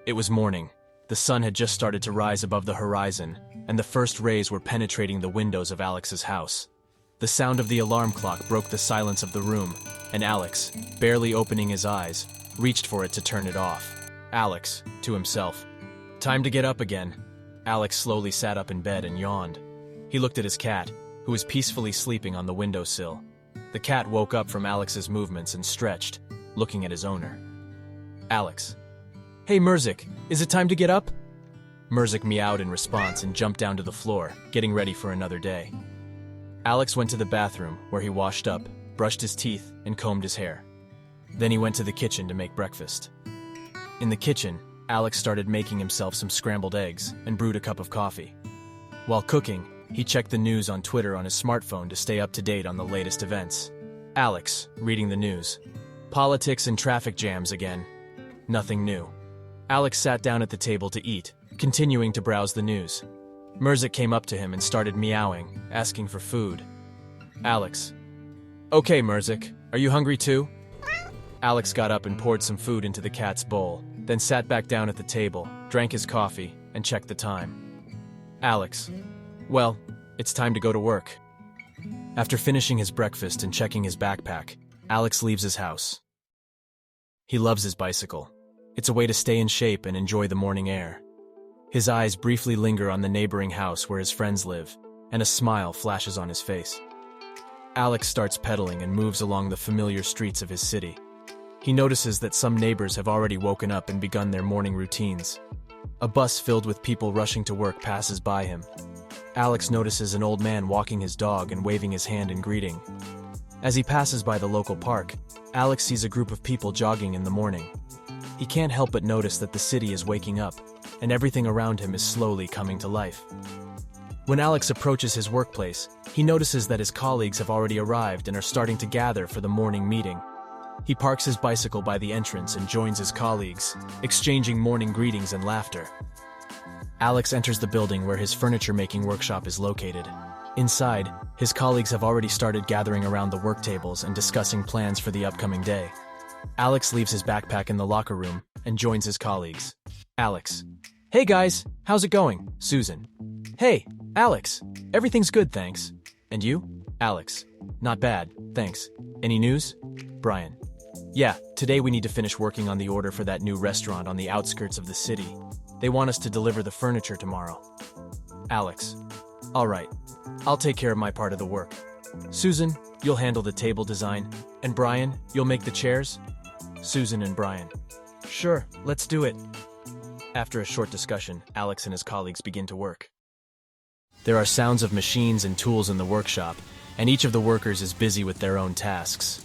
It was morning. The sun had just started to rise above the horizon, and the first rays were penetrating the windows of Alex's house. The sound of the alarm clock broke the silence of the room, and Alex, barely opening his eyes, reached for it to turn it off. Alex, to himself. Time to get up again. Alex slowly sat up in bed and yawned. He looked at his cat, who was peacefully sleeping on the windowsill. The cat woke up from Alex's movements and stretched, looking at his owner. Alex. Hey Murzik, is it time to get up? Murzik meowed in response and jumped down to the floor, getting ready for another day. Alex went to the bathroom, where he washed up, brushed his teeth, and combed his hair. Then he went to the kitchen to make breakfast. In the kitchen, Alex started making himself some scrambled eggs and brewed a cup of coffee. While cooking, he checked the news on Twitter on his smartphone to stay up to date on the latest events. Alex, reading the news. Politics and traffic jams again. Nothing new. Alex sat down at the table to eat, continuing to browse the news. Murzik came up to him and started meowing, asking for food. Alex. Okay, Murzik, are you hungry too? Alex got up and poured some food into the cat's bowl, then sat back down at the table, drank his coffee, and checked the time. Alex. Well, it's time to go to work. After finishing his breakfast and checking his backpack, Alex leaves his house. He loves his bicycle. It's a way to stay in shape and enjoy the morning air. His eyes briefly linger on the neighboring house where his friends live, and a smile flashes on his face. Alex starts pedaling and moves along the familiar streets of his city. He notices that some neighbors have already woken up and begun their morning routines. A bus filled with people rushing to work passes by him. Alex notices an old man walking his dog and waving his hand in greeting. As he passes by the local park, Alex sees a group of people jogging in the morning. He can't help but notice that the city is waking up, and everything around him is slowly coming to life. When Alex approaches his workplace, he notices that his colleagues have already arrived and are starting to gather for the morning meeting. He parks his bicycle by the entrance and joins his colleagues, exchanging morning greetings and laughter. Alex enters the building where his furniture-making workshop is located. Inside, his colleagues have already started gathering around the work tables and discussing plans for the upcoming day. Alex leaves his backpack in the locker room and joins his colleagues. Alex. Hey guys, how's it going? Susan. Hey, Alex. Everything's good, thanks. And you? Alex. Not bad, thanks. Any news? Brian. Yeah, today we need to finish working on the order for that new restaurant on the outskirts of the city. They want us to deliver the furniture tomorrow. Alex. All right, I'll take care of my part of the work. Susan, you'll handle the table design. And Brian, you'll make the chairs? Susan and Brian. Sure, let's do it. After a short discussion, Alex and his colleagues begin to work. There are sounds of machines and tools in the workshop, and each of the workers is busy with their own tasks.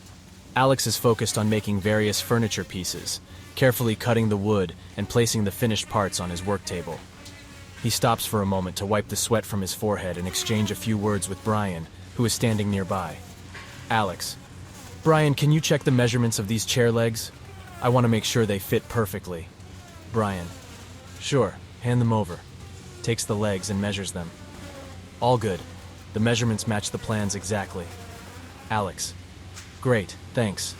Alex is focused on making various furniture pieces, carefully cutting the wood and placing the finished parts on his work table. He stops for a moment to wipe the sweat from his forehead and exchange a few words with Brian, who is standing nearby. Alex. Brian, can you check the measurements of these chair legs? I want to make sure they fit perfectly. Brian. Sure, hand them over. Takes the legs and measures them. All good. The measurements match the plans exactly. Alex. Great, thanks.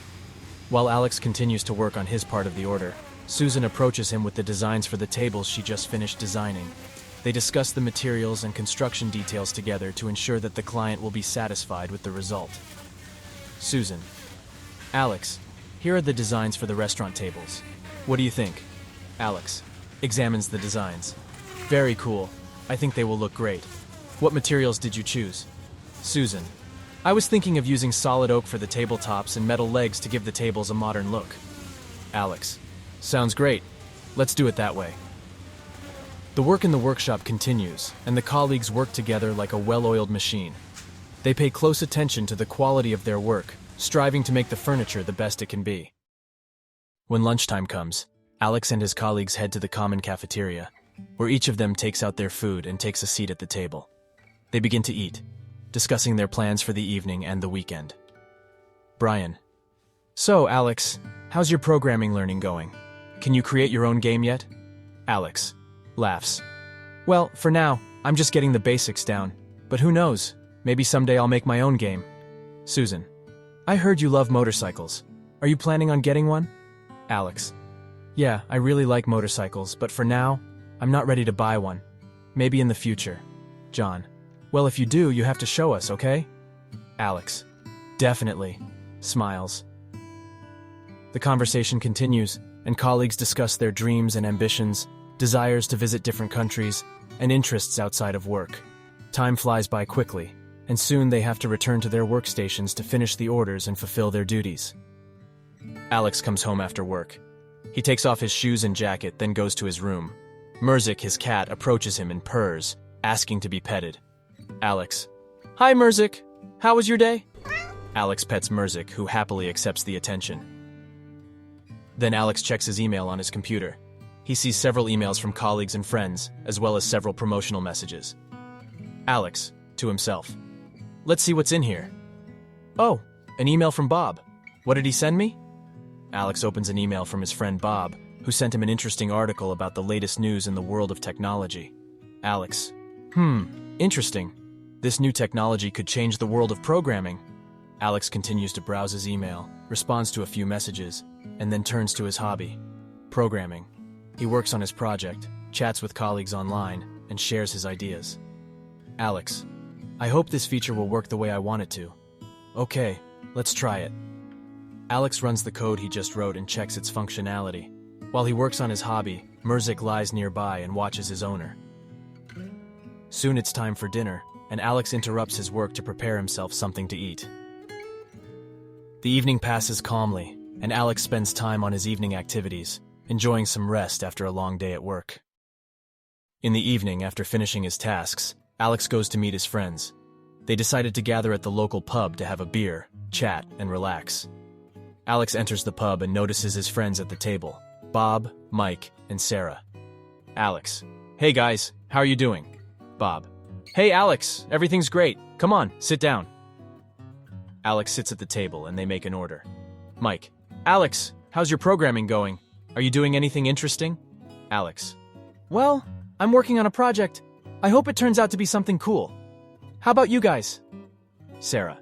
While Alex continues to work on his part of the order, Susan approaches him with the designs for the tables she just finished designing. They discuss the materials and construction details together to ensure that the client will be satisfied with the result. Susan. Alex, here are the designs for the restaurant tables. What do you think? Alex examines the designs. Very cool. I think they will look great. What materials did you choose? Susan. I was thinking of using solid oak for the tabletops and metal legs to give the tables a modern look. Alex. Sounds great. Let's do it that way. The work in the workshop continues, and the colleagues work together like a well-oiled machine. They pay close attention to the quality of their work, striving to make the furniture the best it can be. When lunchtime comes, Alex and his colleagues head to the common cafeteria, where each of them takes out their food and takes a seat at the table. They begin to eat, discussing their plans for the evening and the weekend. Brian. So, Alex, how's your programming learning going? Can you create your own game yet? Alex laughs. Well, for now, I'm just getting the basics down, but who knows? Maybe someday I'll make my own game. Susan. I heard you love motorcycles. Are you planning on getting one? Alex. Yeah, I really like motorcycles, but for now, I'm not ready to buy one. Maybe in the future. John. Well, if you do, you have to show us, okay? Alex. Definitely. Smiles. The conversation continues, and colleagues discuss their dreams and ambitions, desires to visit different countries, and interests outside of work. Time flies by quickly, and soon they have to return to their workstations to finish the orders and fulfill their duties. Alex comes home after work. He takes off his shoes and jacket, then goes to his room. Murzik, his cat, approaches him and purrs, asking to be petted. Alex. Hi, Murzik. How was your day? Alex pets Murzik, who happily accepts the attention. Then Alex checks his email on his computer. He sees several emails from colleagues and friends, as well as several promotional messages. Alex, to himself. Let's see what's in here. Oh, an email from Bob. What did he send me? Alex opens an email from his friend Bob, who sent him an interesting article about the latest news in the world of technology. Alex. Interesting. This new technology could change the world of programming. Alex continues to browse his email, responds to a few messages, and then turns to his hobby, programming. He works on his project, chats with colleagues online, and shares his ideas. Alex. I hope this feature will work the way I want it to. Okay, let's try it. Alex runs the code he just wrote and checks its functionality. While he works on his hobby, Murzik lies nearby and watches his owner. Soon it's time for dinner, and Alex interrupts his work to prepare himself something to eat. The evening passes calmly, and Alex spends time on his evening activities, enjoying some rest after a long day at work. In the evening, after finishing his tasks, Alex goes to meet his friends. They decided to gather at the local pub to have a beer, chat, and relax. Alex enters the pub and notices his friends at the table, Bob, Mike, and Sarah. Alex. Hey guys, how are you doing? Bob. Hey Alex, everything's great. Come on, sit down. Alex sits at the table and they make an order. Mike. Alex, how's your programming going? Are you doing anything interesting? Alex. Well, I'm working on a project. I hope it turns out to be something cool. How about you guys? Sarah.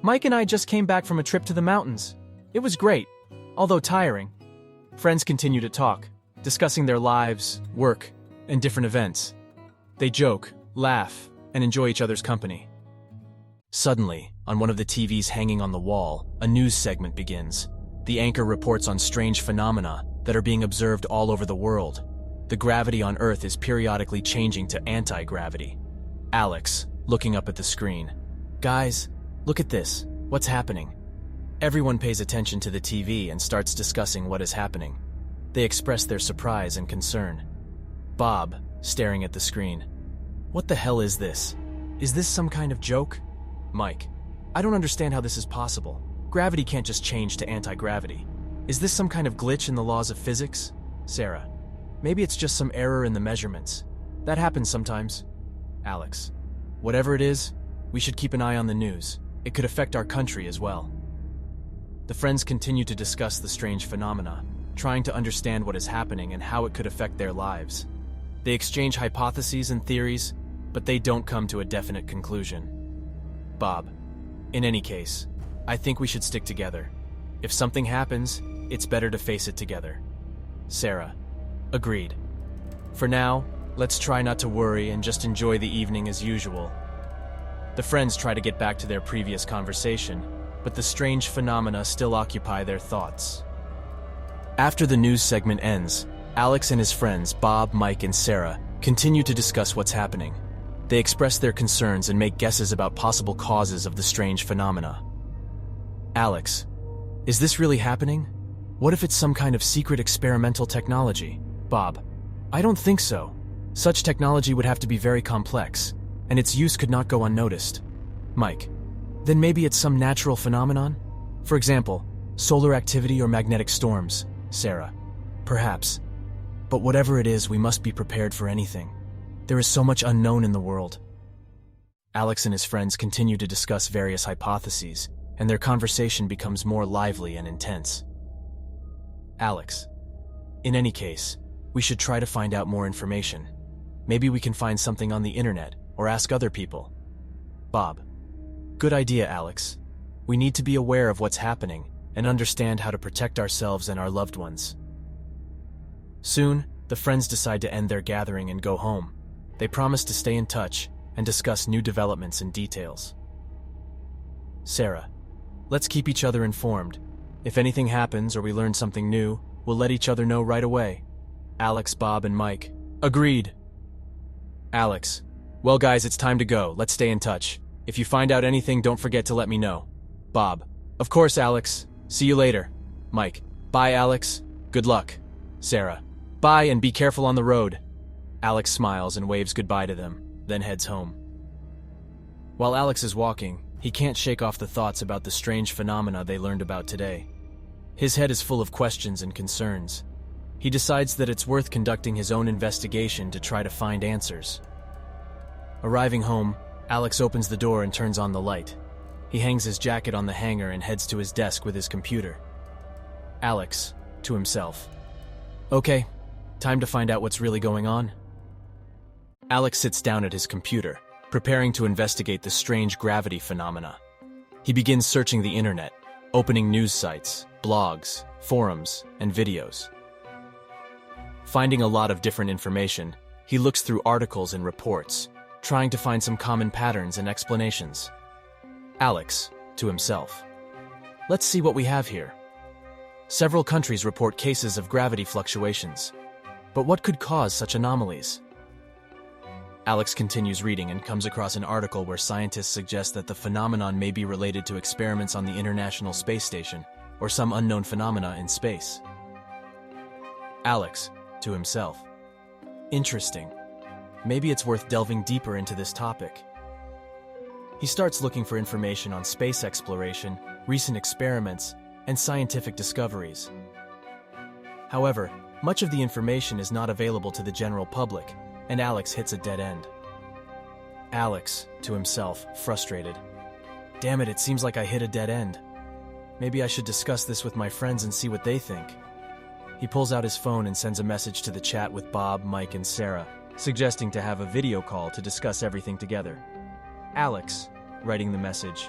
Mike and I just came back from a trip to the mountains. It was great, although tiring. Friends continue to talk, discussing their lives, work, and different events. They joke, laugh, and enjoy each other's company. Suddenly, on one of the TVs hanging on the wall, a news segment begins. The anchor reports on strange phenomena that are being observed all over the world. The gravity on Earth is periodically changing to anti-gravity. Alex, looking up at the screen. Guys, look at this. What's happening? Everyone pays attention to the TV and starts discussing what is happening. They express their surprise and concern. Bob, staring at the screen. What the hell is this? Is this some kind of joke? Mike. I don't understand how this is possible. Gravity can't just change to anti-gravity. Is this some kind of glitch in the laws of physics? Sarah. Maybe it's just some error in the measurements. That happens sometimes. Alex. Whatever it is, we should keep an eye on the news. It could affect our country as well. The friends continue to discuss the strange phenomena, trying to understand what is happening and how it could affect their lives. They exchange hypotheses and theories, but they don't come to a definite conclusion. Bob. In any case, I think we should stick together. If something happens, it's better to face it together. Sarah. Agreed. For now, let's try not to worry and just enjoy the evening as usual. The friends try to get back to their previous conversation, but the strange phenomena still occupy their thoughts. After the news segment ends, Alex and his friends, Bob, Mike, and Sarah, continue to discuss what's happening. They express their concerns and make guesses about possible causes of the strange phenomena. Alex. Is this really happening? What if it's some kind of secret experimental technology? Bob. I don't think so. Such technology would have to be very complex, and its use could not go unnoticed. Mike. Then maybe it's some natural phenomenon? For example, solar activity or magnetic storms. Sarah. Perhaps. But whatever it is, we must be prepared for anything. There is so much unknown in the world. Alex and his friends continue to discuss various hypotheses, and their conversation becomes more lively and intense. Alex. In any case, we should try to find out more information. Maybe we can find something on the internet or ask other people. Bob. Good idea, Alex. We need to be aware of what's happening and understand how to protect ourselves and our loved ones. Soon, the friends decide to end their gathering and go home. They promise to stay in touch and discuss new developments and details. Sarah, let's keep each other informed. If anything happens or we learn something new, we'll let each other know right away. Alex, Bob, and Mike. Agreed. Alex, well guys, it's time to go. Let's stay in touch. If you find out anything, don't forget to let me know. Bob, of course, Alex. See you later. Mike, bye, Alex. Good luck. Sarah, bye and be careful on the road. Alex smiles and waves goodbye to them, then heads home. While Alex is walking, he can't shake off the thoughts about the strange phenomena they learned about today. His head is full of questions and concerns. He decides that it's worth conducting his own investigation to try to find answers. Arriving home, Alex opens the door and turns on the light. He hangs his jacket on the hanger and heads to his desk with his computer. Alex, to himself. Okay, time to find out what's really going on. Alex sits down at his computer, preparing to investigate the strange gravity phenomena. He begins searching the internet, opening news sites, blogs, forums, and videos. Finding a lot of different information, he looks through articles and reports, trying to find some common patterns and explanations. Alex, to himself. Let's see what we have here. Several countries report cases of gravity fluctuations. But what could cause such anomalies? Alex continues reading and comes across an article where scientists suggest that the phenomenon may be related to experiments on the International Space Station or some unknown phenomena in space. Alex, to himself. Interesting. Maybe it's worth delving deeper into this topic. He starts looking for information on space exploration, recent experiments, and scientific discoveries. However, much of the information is not available to the general public, and Alex hits a dead end. Alex, to himself, frustrated. Damn it, it seems like I hit a dead end. Maybe I should discuss this with my friends and see what they think. He pulls out his phone and sends a message to the chat with Bob, Mike, and Sarah, suggesting to have a video call to discuss everything together. Alex, writing the message.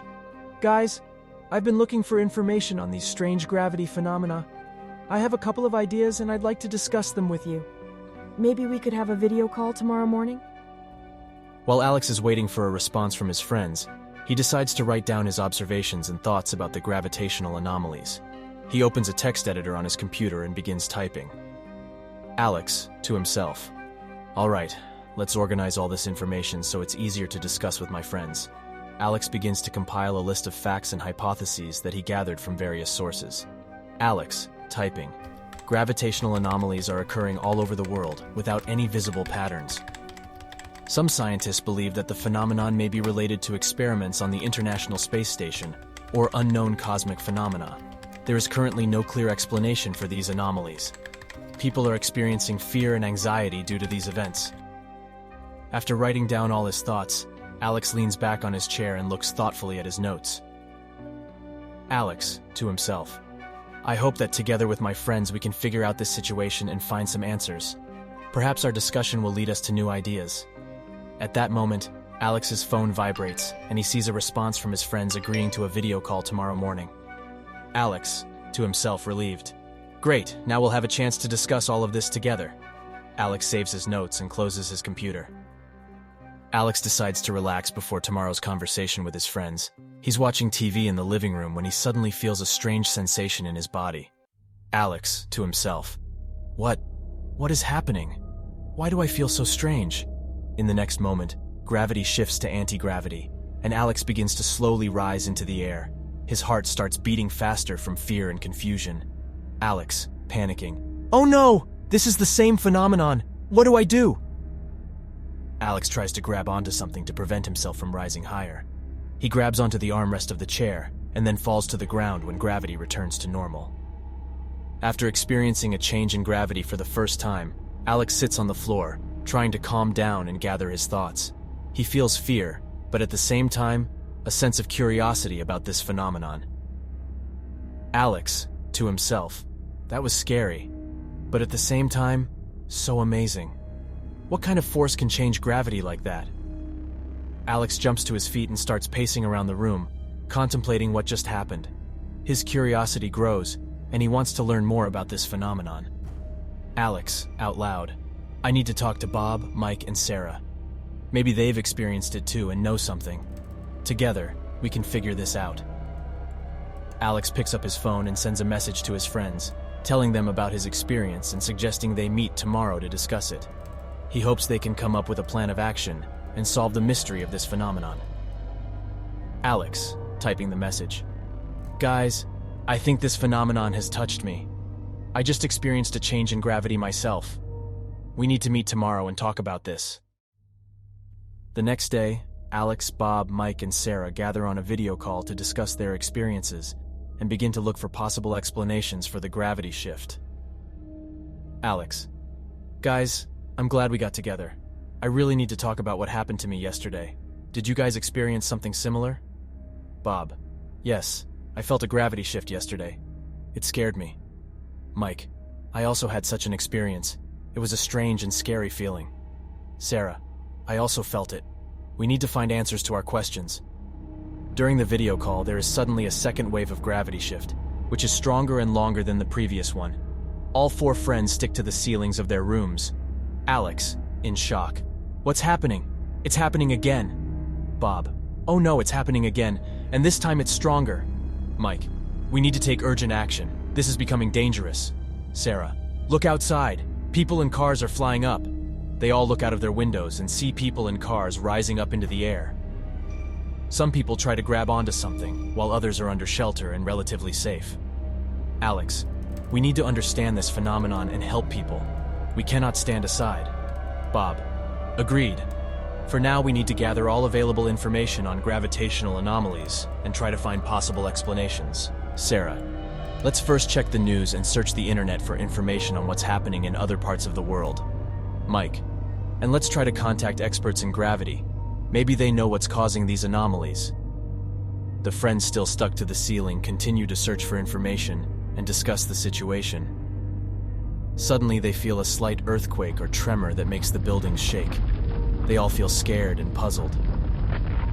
Guys, I've been looking for information on these strange gravity phenomena. I have a couple of ideas and I'd like to discuss them with you. Maybe we could have a video call tomorrow morning? While Alex is waiting for a response from his friends, he decides to write down his observations and thoughts about the gravitational anomalies. He opens a text editor on his computer and begins typing. Alex, to himself. All right, let's organize all this information so it's easier to discuss with my friends. Alex begins to compile a list of facts and hypotheses that he gathered from various sources. Alex, typing. Gravitational anomalies are occurring all over the world without any visible patterns. Some scientists believe that the phenomenon may be related to experiments on the International Space Station or unknown cosmic phenomena. There is currently no clear explanation for these anomalies. People are experiencing fear and anxiety due to these events. After writing down all his thoughts, Alex leans back on his chair and looks thoughtfully at his notes. Alex, to himself. I hope that together with my friends we can figure out this situation and find some answers. Perhaps our discussion will lead us to new ideas. At that moment, Alex's phone vibrates and he sees a response from his friends agreeing to a video call tomorrow morning. Alex, to himself, relieved. Great, now we'll have a chance to discuss all of this together. Alex saves his notes and closes his computer. Alex decides to relax before tomorrow's conversation with his friends. He's watching TV in the living room when he suddenly feels a strange sensation in his body. Alex, to himself. What is happening? Why do I feel so strange? In the next moment, gravity shifts to anti-gravity, and Alex begins to slowly rise into the air. His heart starts beating faster from fear and confusion. Alex, panicking. Oh no! This is the same phenomenon! What do I do? Alex tries to grab onto something to prevent himself from rising higher. He grabs onto the armrest of the chair, and then falls to the ground when gravity returns to normal. After experiencing a change in gravity for the first time, Alex sits on the floor, trying to calm down and gather his thoughts. He feels fear, but at the same time, a sense of curiosity about this phenomenon. Alex, to himself. That was scary, but at the same time, so amazing. What kind of force can change gravity like that? Alex jumps to his feet and starts pacing around the room, contemplating what just happened. His curiosity grows, and he wants to learn more about this phenomenon. Alex, out loud, I need to talk to Bob, Mike, and Sarah. Maybe they've experienced it too and know something. Together, we can figure this out. Alex picks up his phone and sends a message to his friends, telling them about his experience and suggesting they meet tomorrow to discuss it. He hopes they can come up with a plan of action and solve the mystery of this phenomenon. Alex, typing the message. Guys, I think this phenomenon has touched me. I just experienced a change in gravity myself. We need to meet tomorrow and talk about this. The next day, Alex, Bob, Mike, and Sarah gather on a video call to discuss their experiences and begin to look for possible explanations for the gravity shift. Alex. Guys, I'm glad we got together. I really need to talk about what happened to me yesterday. Did you guys experience something similar? Bob. Yes, I felt a gravity shift yesterday. It scared me. Mike. I also had such an experience. It was a strange and scary feeling. Sarah. I also felt it. We need to find answers to our questions. During the video call, there is suddenly a second wave of gravity shift, which is stronger and longer than the previous one. All four friends stick to the ceilings of their rooms. Alex, in shock. What's happening? It's happening again. Bob. Oh no, it's happening again, and this time it's stronger. Mike. We need to take urgent action. This is becoming dangerous. Sarah. Look outside. People and cars are flying up. They all look out of their windows and see people and cars rising up into the air. Some people try to grab onto something, while others are under shelter and relatively safe. Alex, we need to understand this phenomenon and help people. We cannot stand aside. Bob, agreed. For now, we need to gather all available information on gravitational anomalies and try to find possible explanations. Sarah, let's first check the news and search the internet for information on what's happening in other parts of the world. Mike, and let's try to contact experts in gravity. Maybe they know what's causing these anomalies. The friends still stuck to the ceiling continue to search for information and discuss the situation. Suddenly they feel a slight earthquake or tremor that makes the buildings shake. They all feel scared and puzzled.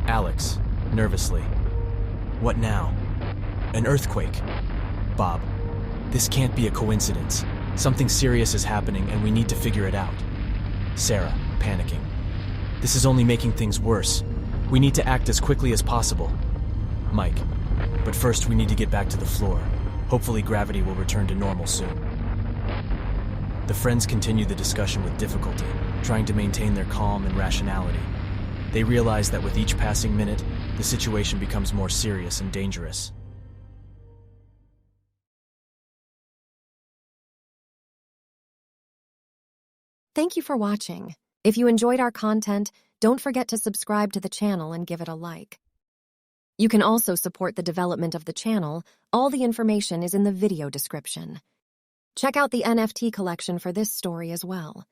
Alex, nervously. What now? An earthquake. Bob, this can't be a coincidence. Something serious is happening and we need to figure it out. Sarah, panicking. This is only making things worse. We need to act as quickly as possible. Mike, but first we need to get back to the floor. Hopefully gravity will return to normal soon. The friends continue the discussion with difficulty, trying to maintain their calm and rationality. They realize that with each passing minute, the situation becomes more serious and dangerous. Thank you for watching. If you enjoyed our content, don't forget to subscribe to the channel and give it a like. You can also support the development of the channel. All the information is in the video description. Check out the NFT collection for this story as well.